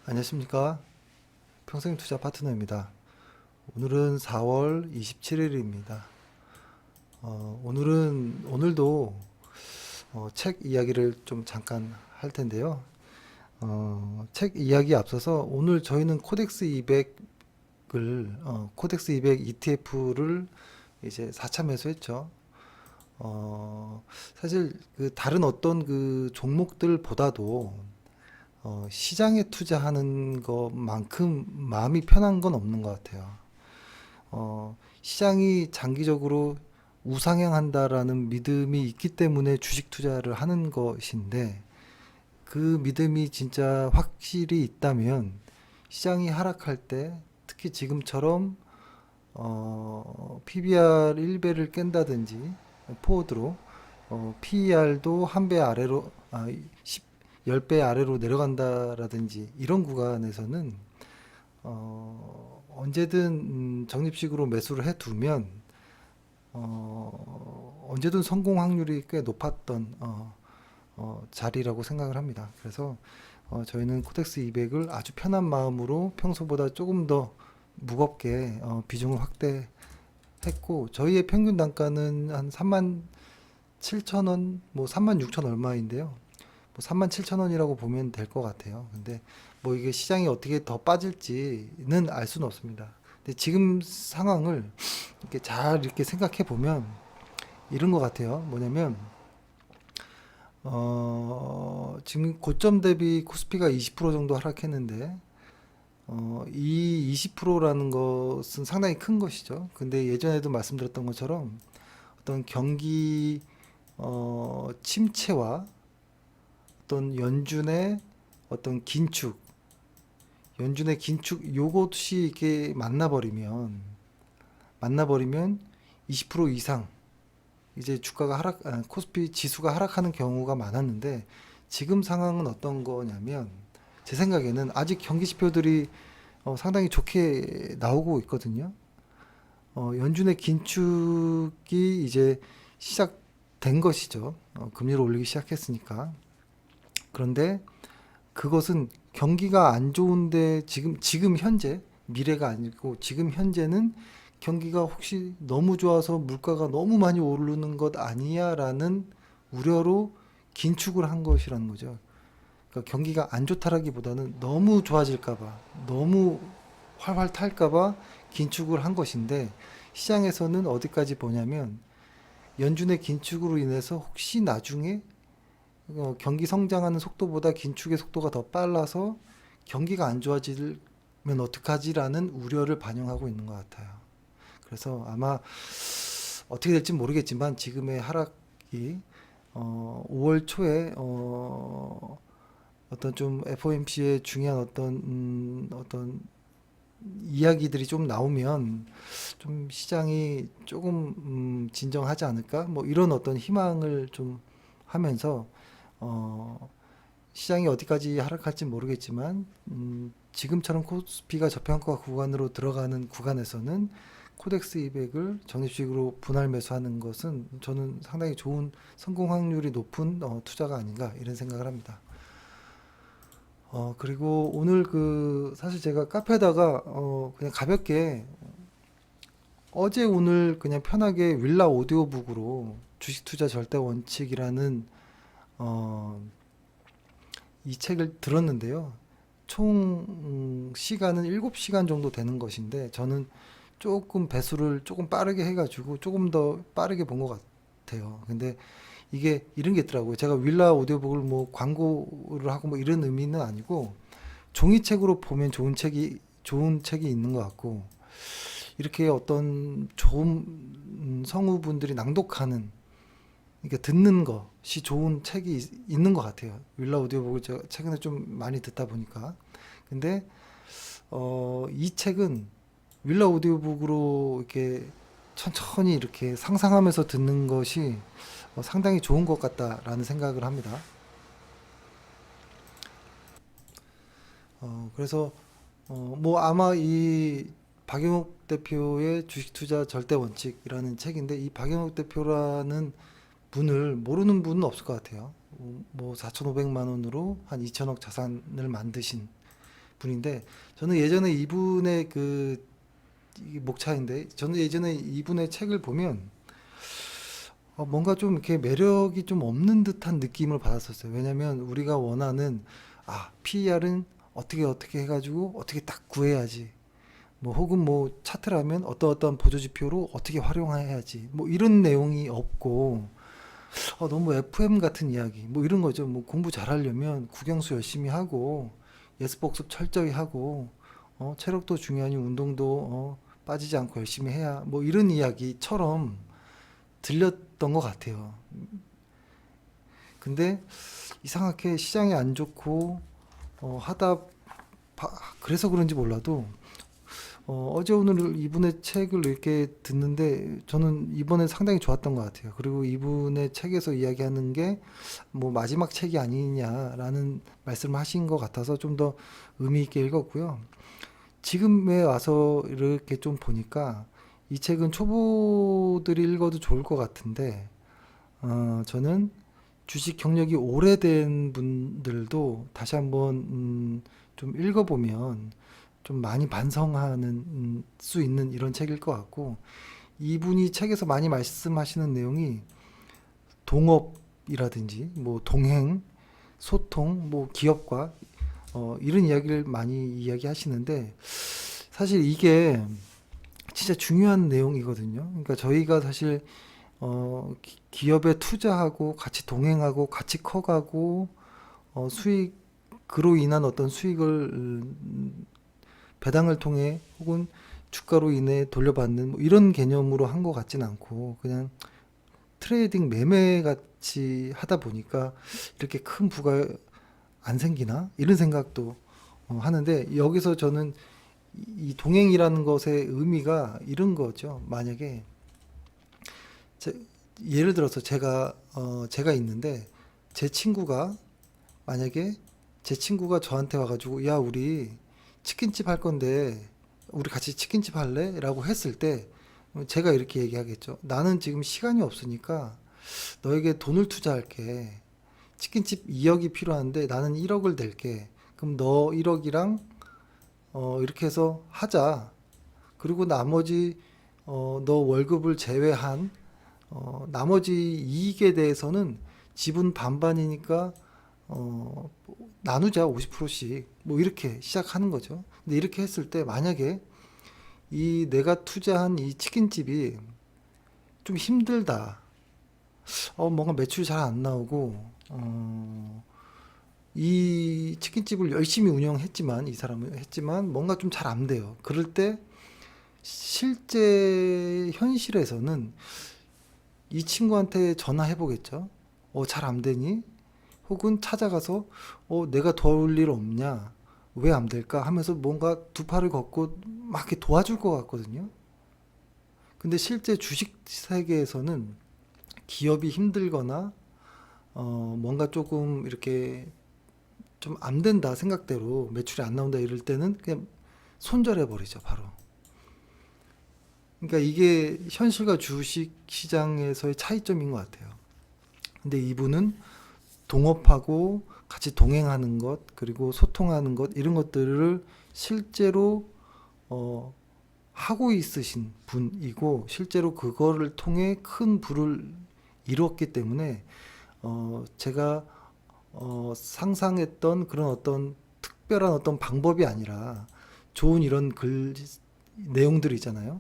안녕하십니까. 평생투자 파트너입니다. 오늘은 4월 27일입니다. 오늘도 책 이야기를 좀 잠깐 할 텐데요. 책 이야기 앞서서 오늘 저희는 코덱스 200 ETF를 이제 4차 매수했죠. 사실 그 다른 어떤 그 종목들보다도 시장에 투자하는 것만큼 마음이 편한 건 없는 것 같아요. 시장이 장기적으로 우상향한다라는 믿음이 있기 때문에 주식 투자를 하는 것인데, 그 믿음이 진짜 확실히 있다면 시장이 하락할 때, 특히 지금처럼 PBR 1배를 깬다든지 포워드로 PER도 한 배 아래로 10배 아래로 내려간다라든지 이런 구간에서는 언제든 적립식으로 매수를 해두면 언제든 성공 확률이 꽤 높았던 자리라고 생각을 합니다. 그래서 저희는 코덱스 200을 아주 편한 마음으로 평소보다 조금 더 무겁게 비중을 확대했고, 저희의 평균 단가는 한 3만 7천 원, 뭐 3만 6천 얼마인데요. 뭐 3만 7천 원이라고 보면 될 것 같아요. 근데 뭐 이게 시장이 어떻게 더 빠질지는 알 수는 없습니다. 근데 지금 상황을 이렇게 잘 이렇게 생각해 보면 이런 것 같아요. 뭐냐면 지금 고점 대비 코스피가 20% 정도 하락했는데 이 20%라는 것은 상당히 큰 것이죠. 근데 예전에도 말씀드렸던 것처럼 어떤 경기 침체와 어떤 연준의 긴축 요것이 이렇게 만나버리면 20% 이상 이제 코스피 지수가 하락하는 경우가 많았는데, 지금 상황은 어떤 거냐면 제 생각에는 아직 경기 지표들이 상당히 좋게 나오고 있거든요. 연준의 긴축이 이제 시작된 것이죠. 금리를 올리기 시작했으니까. 그런데 그것은 경기가 안 좋은데 지금 현재, 미래가 아니고 지금 현재는 경기가 혹시 너무 좋아서 물가가 너무 많이 오르는 것 아니야라는 우려로 긴축을 한 것이라는 거죠. 그러니까 경기가 안 좋다라기보다는 너무 좋아질까봐, 너무 활활 탈까봐 긴축을 한 것인데, 시장에서는 어디까지 보냐면 연준의 긴축으로 인해서 혹시 나중에 경기 성장하는 속도보다 긴축의 속도가 더 빨라서 경기가 안 좋아지면 어떡하지라는 우려를 반영하고 있는 것 같아요. 그래서 아마 어떻게 될지 모르겠지만 지금의 하락이 5월 초에 어떤 좀 FOMC의 중요한 어떤 이야기들이 좀 나오면 좀 시장이 조금 진정하지 않을까? 뭐 이런 어떤 희망을 좀 하면서 어, 시장이 어디까지 하락할지 모르겠지만 지금처럼 코스피가 저평가 구간으로 들어가는 구간에서는 코덱스 200을 적립식으로 분할 매수하는 것은 저는 상당히 좋은 성공 확률이 높은 투자가 아닌가 이런 생각을 합니다. 그리고 오늘 사실 제가 카페에다가 그냥 가볍게 어제 오늘 그냥 편하게 윌라 오디오북으로 주식 투자 절대 원칙이라는 어, 이 책을 들었는데요. 총 시간은 7시간 정도 되는 것인데, 저는 조금 배수를 조금 빠르게 해가지고 조금 더 빠르게 본 것 같아요. 근데 이게 이런 게 있더라고요. 제가 윌라 오디오북을 뭐 광고를 하고 뭐 이런 의미는 아니고, 종이책으로 보면 좋은 책이 있는 것 같고, 이렇게 어떤 좋은 성우분들이 낭독하는, 그러니까 듣는 것이 좋은 책이 있는 것 같아요. 윌라 오디오북을 제가 최근에 좀 많이 듣다 보니까. 근데 이 책은 윌라 오디오북으로 이렇게 천천히 이렇게 상상하면서 듣는 것이 상당히 좋은 것 같다라는 생각을 합니다. 그래서 뭐 아마 이 박영욱 대표의 주식 투자 절대 원칙이라는 책인데, 이 박영욱 대표라는 분을 모르는 분은 없을 것 같아요. 뭐 4,500만 원으로 한 2천억 자산을 만드신 분인데 저는 예전에 이분의 그 이게 목차인데 저는 예전에 이분의 책을 보면 뭔가 좀 이렇게 매력이 좀 없는 듯한 느낌을 받았었어요. 왜냐면 우리가 원하는 PER은 어떻게 해가지고 어떻게 딱 구해야지. 뭐 혹은 뭐 차트라면 어떤 보조 지표로 어떻게 활용해야지. 뭐 이런 내용이 없고 너무 FM 같은 이야기. 뭐 이런 거죠. 뭐 공부 잘하려면 국영수 열심히 하고 예습 복습 철저히 하고 체력도 중요하니 운동도 빠지지 않고 열심히 해야 뭐 이런 이야기처럼 들렸던 것 같아요. 근데 이상하게 시장이 안 좋고 하다 그래서 그런지 몰라도 어제 오늘 이분의 책을 이렇게 듣는데 저는 이번에 상당히 좋았던 것 같아요. 그리고 이분의 책에서 이야기하는 게 뭐 마지막 책이 아니냐라는 말씀을 하신 것 같아서 좀 더 의미 있게 읽었고요. 지금에 와서 이렇게 좀 보니까 이 책은 초보들이 읽어도 좋을 것 같은데 저는 주식 경력이 오래된 분들도 다시 한번 좀 읽어보면 좀 많이 반성하는 수 있는 이런 책일 것 같고 이분이 책에서 많이 말씀하시는 내용이 동업이라든지 뭐 동행, 소통, 뭐 기업과 이런 이야기를 많이 이야기하시는데 사실 이게 진짜 중요한 내용이거든요. 그러니까 저희가 사실 기업에 투자하고 같이 동행하고 같이 커가고 수익으로 인한 어떤 수익을 배당을 통해 혹은 주가로 인해 돌려받는 뭐 이런 개념으로 한 것 같진 않고 그냥 트레이딩 매매 같이 하다 보니까 이렇게 큰 부가 안 생기나 이런 생각도 하는데 여기서 저는 이 동행이라는 것의 의미가 이런 거죠. 만약에 제- 예를 들어서 제가 있는데 제 친구가 만약에 제 친구가 저한테 와가지고 야 우리 치킨집 할 건데 우리 같이 치킨집 할래? 라고 했을 때 제가 이렇게 얘기하겠죠. 나는 지금 시간이 없으니까 너에게 돈을 투자할게. 치킨집 2억이 필요한데 나는 1억을 낼게. 그럼 너 1억이랑 이렇게 해서 하자. 그리고 나머지 너 월급을 제외한 나머지 이익에 대해서는 지분 반반이니까 나누자 50%씩 뭐 이렇게 시작하는 거죠. 근데 이렇게 했을 때 만약에 이 내가 투자한 이 치킨집이 좀 힘들다. 뭔가 매출이 잘 안 나오고 이 치킨집을 열심히 운영했지만 이 사람은 했지만 뭔가 좀 잘 안 돼요. 그럴 때 실제 현실에서는 이 친구한테 전화해 보겠죠. 잘 안 되니? 혹은 찾아가서 내가 도울 일 없냐? 왜 안 될까? 하면서 뭔가 두 팔을 걷고 막 이렇게 도와줄 것 같거든요. 근데 실제 주식 세계에서는 기업이 힘들거나 뭔가 조금 이렇게 좀 안 된다 생각대로 매출이 안 나온다 이럴 때는 그냥 손절해 버리죠, 바로. 그러니까 이게 현실과 주식 시장에서의 차이점인 것 같아요. 근데 이분은 동업하고 같이 동행하는 것, 그리고 소통하는 것, 이런 것들을 실제로 어, 하고 있으신 분이고, 실제로 그거를 통해 큰 부를 이뤘기 때문에, 제가 상상했던 그런 어떤 특별한 어떤 방법이 아니라 좋은 이런 내용들 있잖아요.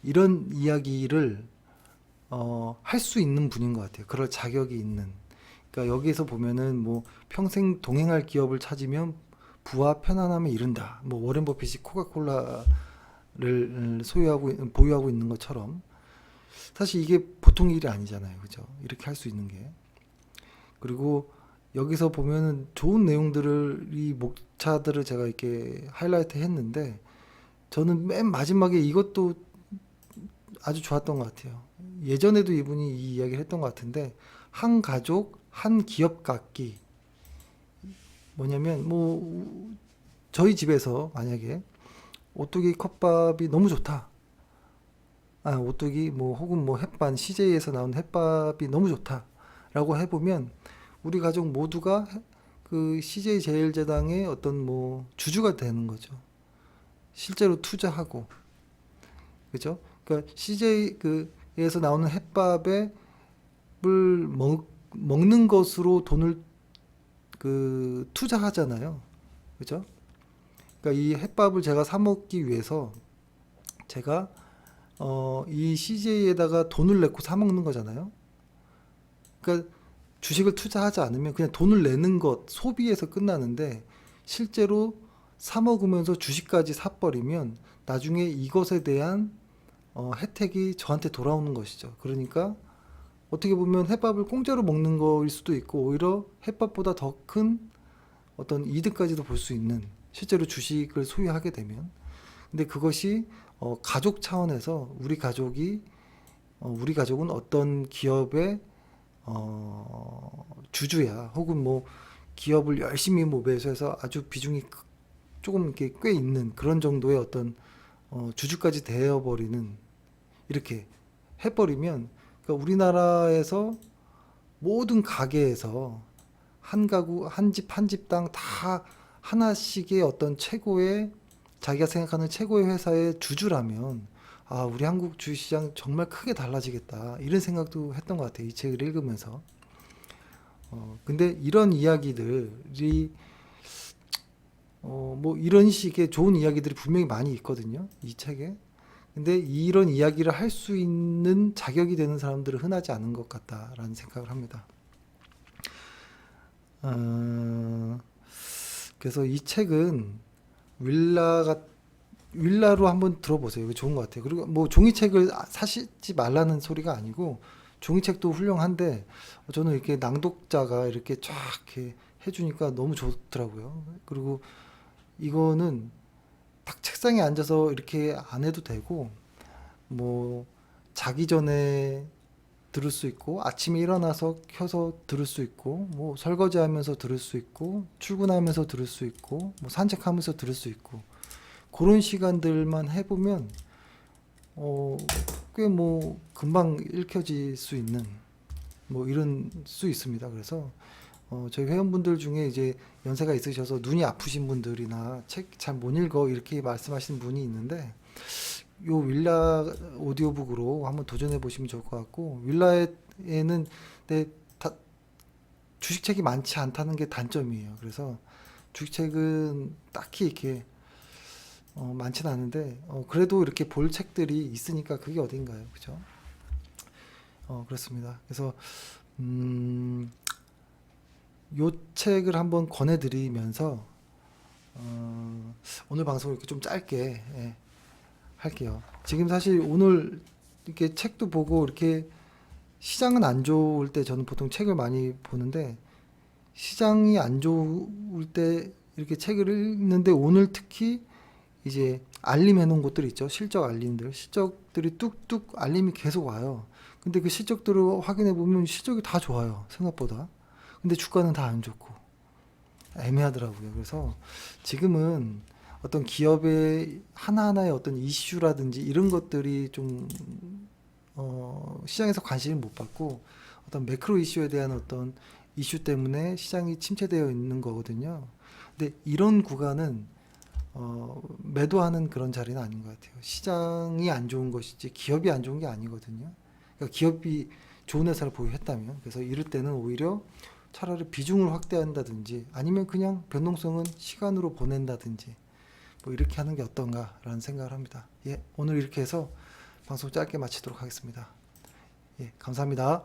이런 이야기를 할 수 있는 분인 것 같아요. 그럴 자격이 있는. 그러니까 여기에서 보면은 뭐 평생 동행할 기업을 찾으면 부와 편안함에 이른다. 뭐 워렌 버핏이 코카콜라를 보유하고 있는 것처럼 사실 이게 보통 일이 아니잖아요. 그죠? 이렇게 할 수 있는 게. 그리고 여기서 보면은 좋은 내용들을 이 목차들을 제가 이렇게 하이라이트 했는데 저는 맨 마지막에 이것도 아주 좋았던 것 같아요. 예전에도 이분이 이 이야기를 했던 것 같은데 한 가족 한 기업 갖기 뭐냐면 뭐 저희 집에서 만약에 오뚜기 컵밥이 너무 좋다. 오뚜기 뭐 혹은 뭐 햇반 CJ에서 나온 햇밥이 너무 좋다라고 해보면 우리 가족 모두가 그 CJ제일제당의 어떤 뭐 주주가 되는 거죠. 실제로 투자하고, 그죠? 그러니까 CJ 그에서 나오는 햇밥에 을 먹는 것으로 돈을 그 투자하잖아요. 그죠? 그러니까 이 햇밥을 제가 사 먹기 위해서 제가 이 CJ에다가 돈을 내고 사 먹는 거잖아요. 그러니까 주식을 투자하지 않으면 그냥 돈을 내는 것 소비에서 끝나는데, 실제로 사 먹으면서 주식까지 사버리면 나중에 이것에 대한 혜택이 저한테 돌아오는 것이죠. 그러니까 어떻게 보면 햇밥을 공짜로 먹는 거일 수도 있고, 오히려 햇밥보다 더 큰 어떤 이득까지도 볼 수 있는, 실제로 주식을 소유하게 되면. 근데 그것이 가족 차원에서 우리 가족은 어떤 기업의 주주야, 혹은 뭐 기업을 열심히 뭐 매수해서 아주 비중이 조금 이렇게 꽤 있는 그런 정도의 어떤 주주까지 되어버리는, 이렇게 해버리면, 그러니까 우리나라에서 모든 가게에서 한 가구, 한 집, 한 집당 다 하나씩의 어떤 최고의, 자기가 생각하는 최고의 회사의 주주라면, 아, 우리 한국 주식시장 정말 크게 달라지겠다, 이런 생각도 했던 것 같아요. 이 책을 읽으면서. 근데 이런 이야기들이, 뭐 이런 식의 좋은 이야기들이 분명히 많이 있거든요, 이 책에. 근데 이런 이야기를 할 수 있는 자격이 되는 사람들은 흔하지 않은 것 같다라는 생각을 합니다. 그래서 이 책은 윌라로 한번 들어보세요. 이거 좋은 것 같아요. 그리고 뭐 종이책을 사시지 말라는 소리가 아니고, 종이책도 훌륭한데 저는 이렇게 낭독자가 이렇게 쫙 이렇게 해주니까 너무 좋더라고요. 그리고 이거는 딱 책상에 앉아서 이렇게 안 해도 되고, 뭐 자기 전에 들을 수 있고, 아침에 일어나서 켜서 들을 수 있고, 뭐 설거지하면서 들을 수 있고, 출근하면서 들을 수 있고, 뭐 산책하면서 들을 수 있고, 그런 시간들만 해보면 꽤 뭐 금방 읽혀질 수 있는, 뭐 이런 수 있습니다. 그래서 저희 회원분들 중에 이제 연세가 있으셔서 눈이 아프신 분들이나 책 잘 못 읽어 이렇게 말씀하시는 분이 있는데, 요 윌라 오디오북으로 한번 도전해 보시면 좋을 것 같고, 윌라에는 네, 주식책이 많지 않다는 게 단점이에요. 그래서 주식책은 딱히 이렇게 많지는 않은데, 그래도 이렇게 볼 책들이 있으니까 그게 어딘가요, 그죠? 그렇습니다. 그래서 요 책을 한번 권해드리면서 오늘 방송을 이렇게 좀 짧게 할게요. 지금 사실 오늘 이렇게 책도 보고, 이렇게 시장은 안 좋을 때 저는 보통 책을 많이 보는데, 시장이 안 좋을 때 이렇게 책을 읽는데, 오늘 특히 이제 알림 해놓은 곳들 있죠. 실적 알림들. 실적들이 뚝뚝 알림이 계속 와요. 근데 그 실적들을 확인해 보면 실적이 다 좋아요, 생각보다. 근데 주가는 다 안 좋고 애매하더라고요. 그래서 지금은 어떤 기업의 하나하나의 어떤 이슈라든지 이런 것들이 좀 시장에서 관심을 못 받고, 어떤 매크로 이슈에 대한 어떤 이슈 때문에 시장이 침체되어 있는 거거든요. 근데 이런 구간은 매도하는 그런 자리는 아닌 것 같아요. 시장이 안 좋은 것이지 기업이 안 좋은 게 아니거든요. 그러니까 기업이 좋은 회사를 보유했다면, 그래서 이럴 때는 오히려 차라리 비중을 확대한다든지, 아니면 그냥 변동성은 시간으로 보낸다든지, 뭐 이렇게 하는 게 어떤가라는 생각을 합니다. 예, 오늘 이렇게 해서 방송 짧게 마치도록 하겠습니다. 예, 감사합니다.